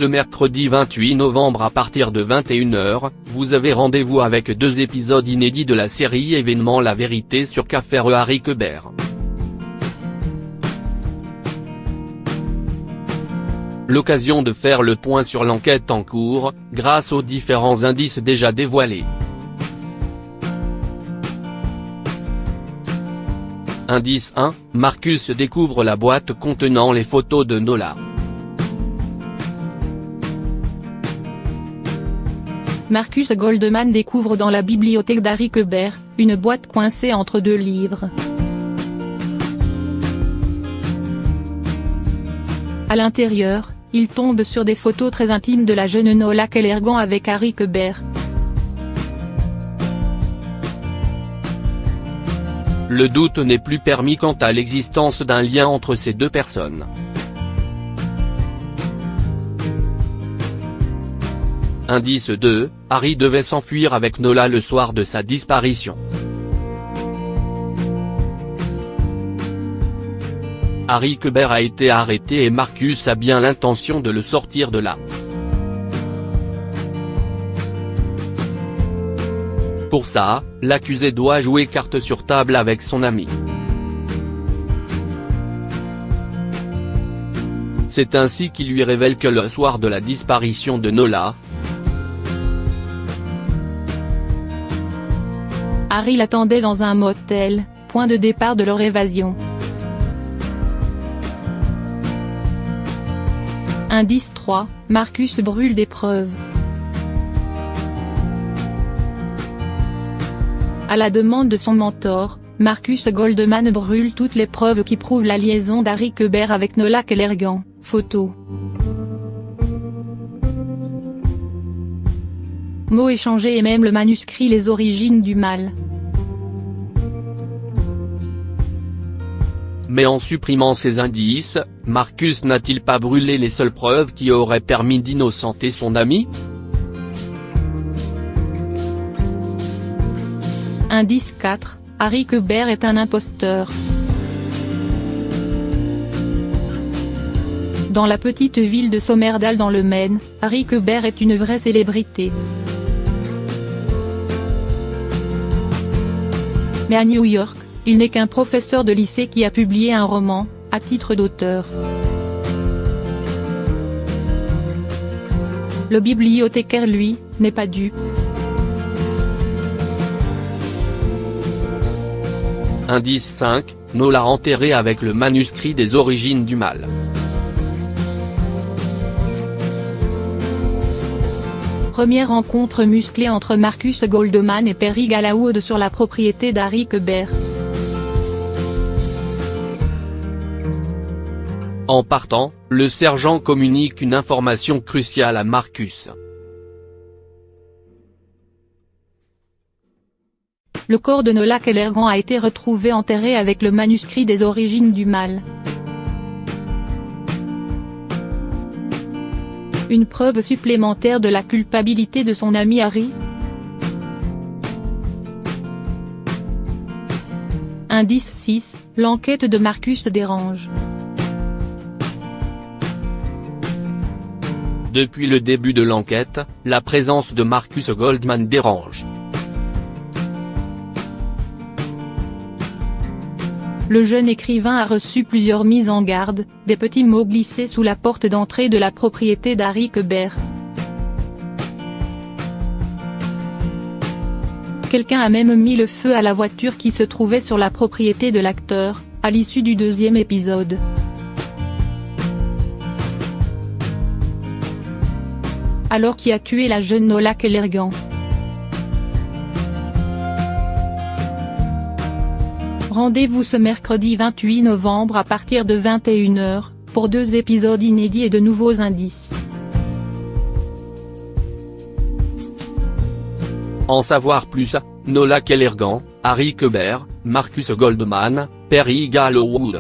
Ce mercredi 28 novembre à partir de 21h, vous avez rendez-vous avec 2 épisodes inédits de la série événement La Vérité sur qu'affaire Harry Quebert. L'occasion de faire le point sur l'enquête en cours, grâce aux différents indices déjà dévoilés. Indice 1, Marcus découvre la boîte contenant les photos de Nola. Marcus Goldman découvre dans la bibliothèque d'Harry Quebert, une boîte coincée entre 2 livres. À l'intérieur, il tombe sur des photos très intimes de la jeune Nola Kellergan avec Harry Quebert. Le doute n'est plus permis quant à l'existence d'un lien entre ces 2 personnes. Indice 2, Harry devait s'enfuir avec Nola le soir de sa disparition. Harry Quebert a été arrêté et Marcus a bien l'intention de le sortir de là. Pour ça, l'accusé doit jouer carte sur table avec son ami. C'est ainsi qu'il lui révèle que le soir de la disparition de Nola, Harry l'attendait dans un motel, point de départ de leur évasion. Indice 3, Marcus brûle des preuves. À la demande de son mentor, Marcus Goldman brûle toutes les preuves qui prouvent la liaison d'Harry Quebert avec Nola Kellergan, photos, mots échangés et même le manuscrit Les origines du mal. Mais en supprimant ces indices, Marcus n'a-t-il pas brûlé les seules preuves qui auraient permis d'innocenter son ami? Indice 4, Harry Quebert est un imposteur. Dans la petite ville de Somerdal dans le Maine, Harry Quebert est une vraie célébrité. Mais à New York, il n'est qu'un professeur de lycée qui a publié un roman, à titre d'auteur. Le bibliothécaire lui, n'est pas dupe. Indice 5, Nola enterrée avec le manuscrit des origines du mal. Première rencontre musclée entre Marcus Goldman et Perry Galloway sur la propriété d'Harry Quebert. En partant, le sergent communique une information cruciale à Marcus. Le corps de Nola Kellergan a été retrouvé enterré avec le manuscrit des origines du mal. Une preuve supplémentaire de la culpabilité de son ami Harry. Indice 6, l'enquête de Marcus dérange. Depuis le début de l'enquête, la présence de Marcus Goldman dérange. Le jeune écrivain a reçu plusieurs mises en garde, des petits mots glissés sous la porte d'entrée de la propriété d'Harry Quebert. Quelqu'un a même mis le feu à la voiture qui se trouvait sur la propriété de l'acteur, à l'issue du 2e épisode. Alors qui a tué la jeune Nola Kellergan? Rendez-vous ce mercredi 28 novembre à partir de 21h, pour 2 épisodes inédits et de nouveaux indices. En savoir plus, Nola Kellergan, Harry Quebert, Marcus Goldman, Perry Galloway.